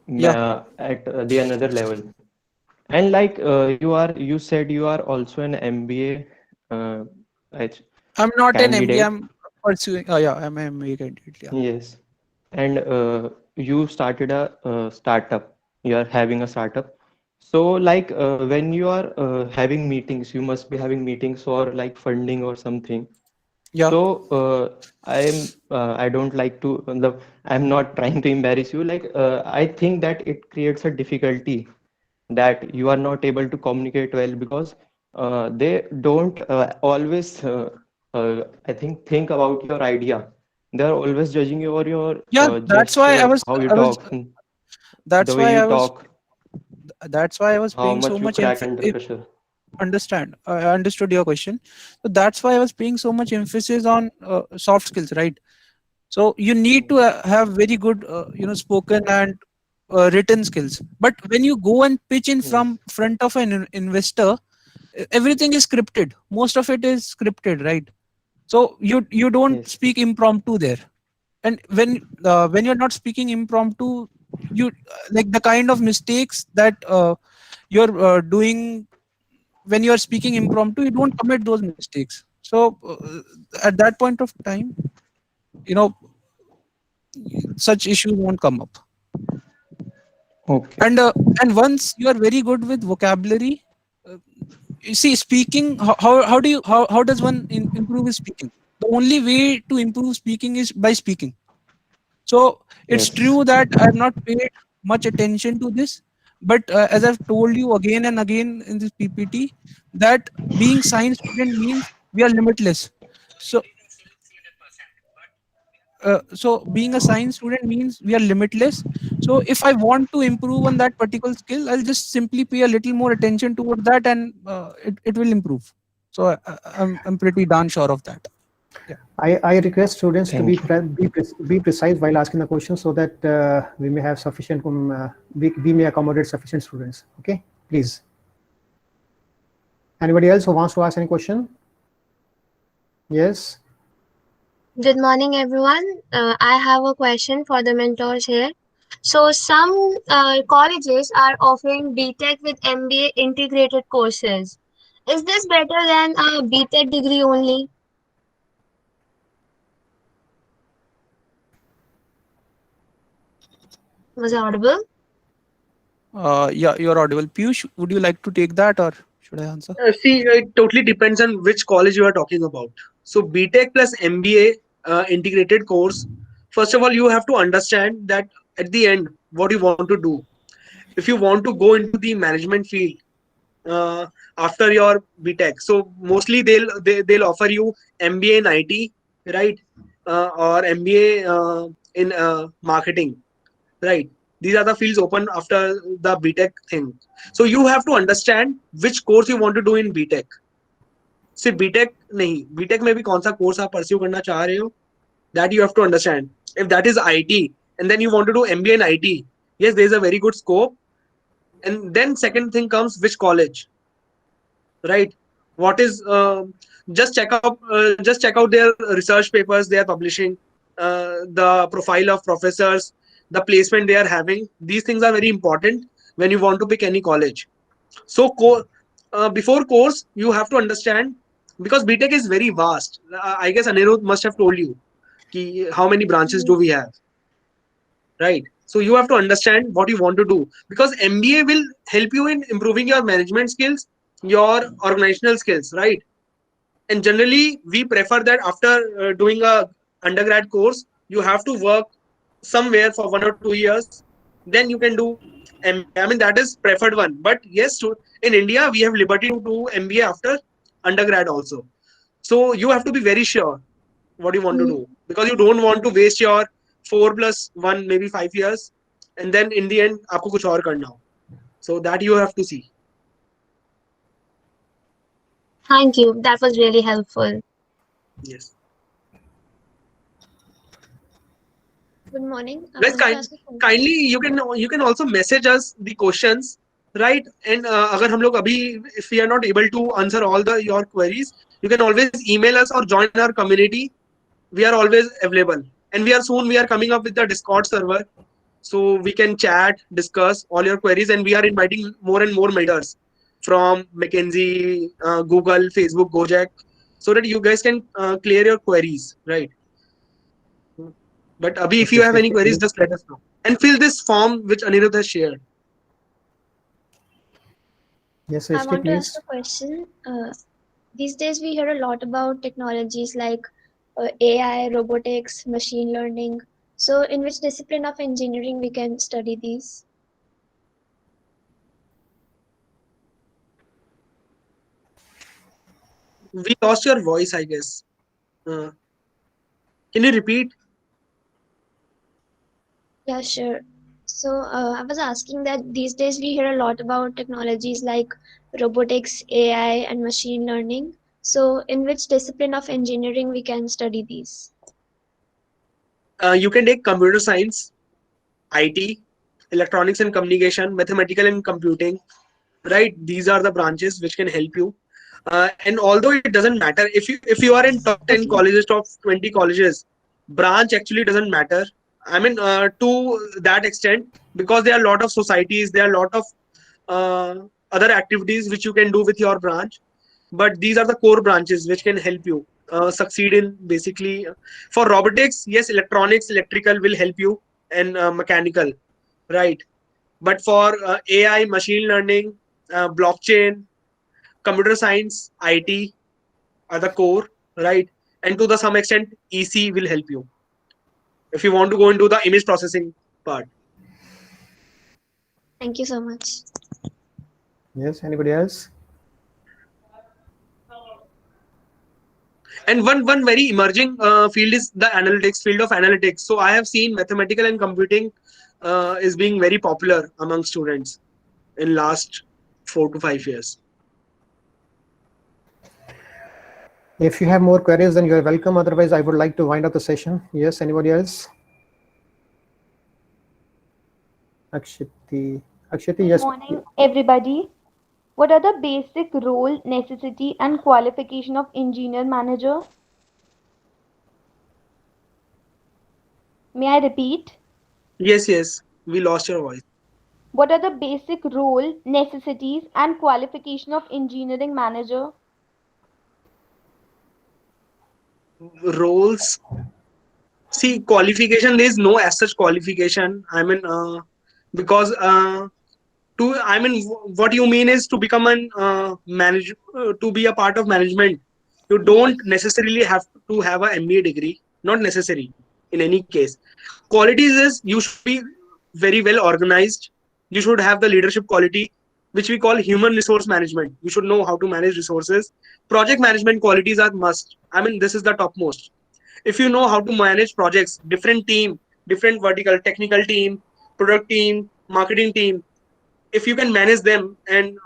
Yeah.
at the another level. And like you said you are also an MBA
I'm not an MBA.
candidate.
I'm pursuing. Oh yeah, I'm an MBA candidate. Yeah.
Yes. And you started a startup. You are having a startup. So like when you are having meetings, you must be having meetings for like funding or something.
Yeah.
So I don't like to I'm not trying to embarrass you. Like I think that it creates a difficulty that you are not able to communicate well because they don't always I think about your idea. They are always judging you or your
Yeah. That's why I
gesture,
was.
how you
I was.
talk, the
That's
way
why
you
I was.
talk,
That's why I was
how
paying so
much you
much
crack under pressure.
understand. I understood your question. So that's why I was paying so much emphasis on soft skills, right? So you need to have very good, spoken and written skills. But when you go and pitch in
Yes,
from front of an investor, everything is scripted. Most of it is scripted, right? So you don't
yes,
speak impromptu there. And when you're not speaking impromptu, you like the kind of mistakes that you're doing when you're speaking impromptu, you don't commit those mistakes. So at that point of time, you know such issues won't come up.
okay,
And once you are very good with vocabulary, uh, you see speaking, how does one improve his speaking? The only way to improve speaking is by speaking. So it's
yes,
true that I have not paid much attention to this, but as I've told you again and again in this PPT, that being science student means we are limitless. So so being a science student means we are limitless. So if I want to improve on that particular skill, I'll just simply pay a little more attention toward that, and it will improve. So I'm pretty darn sure of that. Yeah.
I request students to
thank you.
be precise while asking the question so that we may have sufficient we may accommodate sufficient students. Okay, please. Anybody else who wants to ask any question? Yes.
Good morning, everyone. I have a question for the mentors here. So, some colleges are offering BTech with MBA integrated courses. Is this better than a BTech degree only? Was I audible?
Yeah, you're audible. Piyush, would you like to take that or should I answer?
See, it totally depends on which college you are talking about. So BTech plus MBA integrated course. First of all, you have to understand that at the end, what you want to do. If you want to go into the management field uh, after your BTech, so mostly they'll offer you MBA in IT, right, or MBA in marketing, right? These are the fields open after the BTech thing. So you have to understand which course you want to do in BTech. सिर्फ BTech नहीं, BTech में भी कौन सा course आप pursue करना चाह रहे हो, that you have to understand. If that is IT and then you want to do MBA in IT, yes, there is a very good scope. And then second thing comes which college, right? What is just check out their research papers they are publishing, the profile of professors, the placement they are having. These things are very important when you want to pick any college. So before course you have to understand, because BTech is very vast. I guess Anirudh must have told you how many branches do we have, right? So you have to understand what you want to do, because MBA will help you in improving your management skills your organizational skills, right? And generally, we prefer that after doing a undergrad course, you have to work somewhere for 1 or 2 years. Then you can do MBA. I mean, that is preferred one. But yes, in India, we have liberty to do MBA after undergrad also. So you have to be very sure what you want to do, because you don't want to waste your 4+1 maybe 5 years, and then in the end आपको कुछ और करना हो. So that you have to see.
Thank you. That was really helpful.
Yes.
Good morning. I
Guys,
want to ask a question.
kindly you can also message us the questions, right? And अगर हम लोग अभी, if we are not able to answer all your queries, you can always email us or join our community. We are always available, and we are coming up with the Discord server, so we can chat, discuss all your queries, and we are inviting more and more mentors from McKinsey, Google, Facebook, Gojek, so that you guys can clear your queries, right? But Abhi, if you have any queries, just let us know. And fill this form which Anirudh has shared.
Yes,
I
SK,
want to
please.
ask a question. These days we hear a lot about technologies like AI, robotics, machine learning. So in which discipline of engineering we can study these?
We lost your voice, I guess. Can you repeat?
Yeah, sure. So I was asking that these days we hear a lot about technologies like robotics, AI, and machine learning. So in which discipline of engineering we can study these?
You can take computer science, IT, electronics and communication, mathematical and computing, right? These are the branches which can help you. And although it doesn't matter if you are in top 10 colleges, top 20 colleges, branch actually doesn't matter. I mean, to that extent, because there are a lot of societies, there are a lot of other activities which you can do with your branch. But these are the core branches which can help you succeed in basically. For robotics, yes, electronics, electrical will help you, and mechanical, right? But for AI, machine learning, blockchain, computer science, IT are the core, right? And to the some extent, EC will help you if you want to go into the image processing part.
Thank you so much.
Yes, anybody else?
And one very emerging field is the field of analytics. So I have seen mathematical and computing is being very popular among students in last 4 to 5 years.
If you have more queries, then you are welcome. Otherwise, I would like to wind up the session. Yes, anybody else? Akshiti, yes.
Good morning, everybody. What are the basic role, necessity, and qualification of engineer manager? May I repeat?
Yes, we lost your voice.
What are the basic role, necessities, and qualification of engineering manager?
Roles. See, qualification, there is no as such qualification. I mean, because what you mean is to become an manager, to be a part of management. You don't necessarily have to have an MBA degree. Not necessary in any case. Qualities is you should be very well organized. You should have the leadership quality, which we call human resource management. You should know how to manage resources. Project management qualities are must. I mean, this is the topmost. If you know how to manage projects, different team, different vertical, technical team, product team, marketing team, if you can manage them and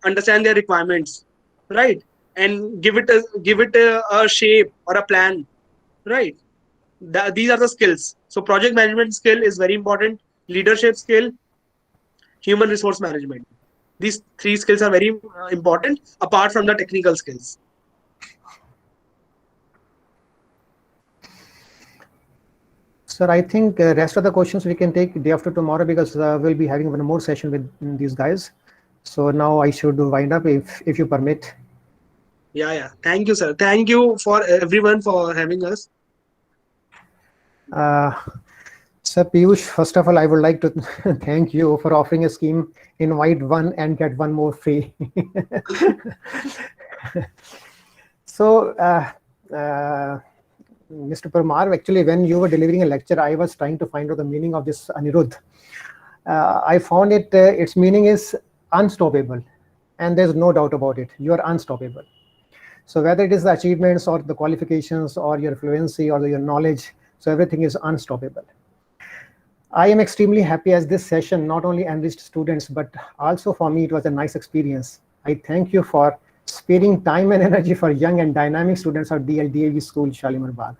understand their requirements, right, and give it a shape or a plan, right, these are the skills. So project management skill is very important, leadership skill, human resource management. These three skills are very important apart from the technical skills.
Sir, I think rest of the questions we can take day after tomorrow, because we'll be having one more session with these guys. So now I should wind up if you permit.
Yeah. Thank you, sir. Thank you for everyone for having us.
Sir Piyush, first of all, I would like to thank you for offering a scheme, invite one and get one more free. So, Mr. Parmar, actually, when you were delivering a lecture, I was trying to find out the meaning of this Anirudh. I found its meaning is unstoppable, and there's no doubt about it. You are unstoppable. So whether it is the achievements or the qualifications or your fluency or your knowledge, so everything is unstoppable. I am extremely happy as this session not only enriched students, but also for me, it was a nice experience. I thank you for sparing time and energy for young and dynamic students of DLDAV School, Shalimar Bagh.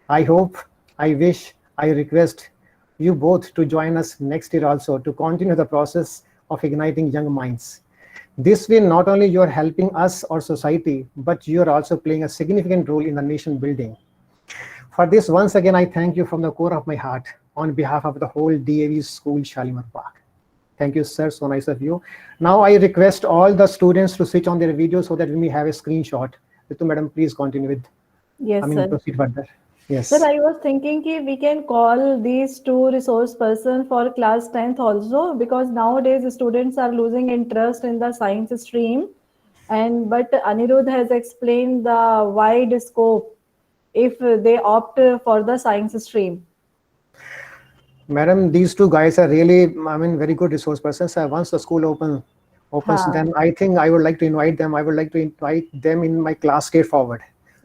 I hope, I wish, I request you both to join us next year also to continue the process of igniting young minds. This way, not only you are helping us or society, but you are also playing a significant role in the nation building. For this, once again, I thank you from the core of my heart on behalf of the whole DAV School, Shalimar Bagh. Thank you, sir. So nice of you. Now I request all the students to switch on their video so that we may have a screenshot. Ritu madam, please continue with.
Yes, sir.
Proceed further. Yes.
Sir, I was thinking कि we can call these two resource person for class 10th also, because nowadays students are losing interest in the science stream, but Anirudh has explained the wide scope if they opt for the science stream.
Madam, these two guys are really, very good resource persons. Once the school opens, then I think I would like to invite them. I would like to invite them in my class straightforward.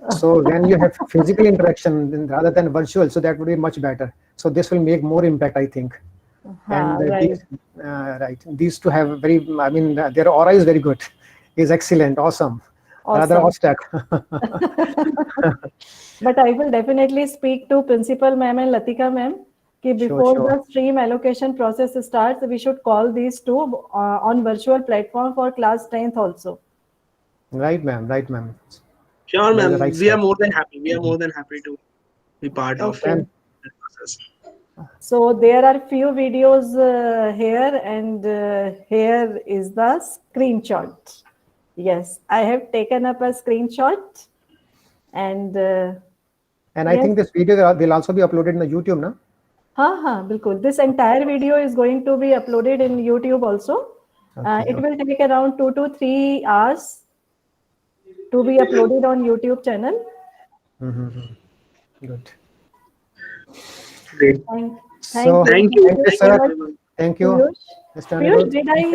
So when you have physical interaction rather than virtual, so that would be much better. So this will make more impact, I think.
Right.
These two have very, their aura is very good. Is excellent, awesome. Rather awestruck.
But I will definitely speak to Principal Ma'am and Latika Ma'am. Before the stream allocation process starts, we should call these two on virtual platform for class 10th also.
Right, ma'am. Right, ma'am.
Sure, ma'am. We are more than happy. We are more than happy to be part of that process.
So there are few videos here, and here is the screenshot. Yes, I have taken up a screenshot, and
I think this video will also be uploaded in the YouTube, no?
Bilkul. This entire video is going to be uploaded in YouTube also. It will take around 2 to 3 hours to be uploaded on YouTube channel.
Good.
Great.
Thank you.
Thank you, sir. Thank you.
Piyush, did I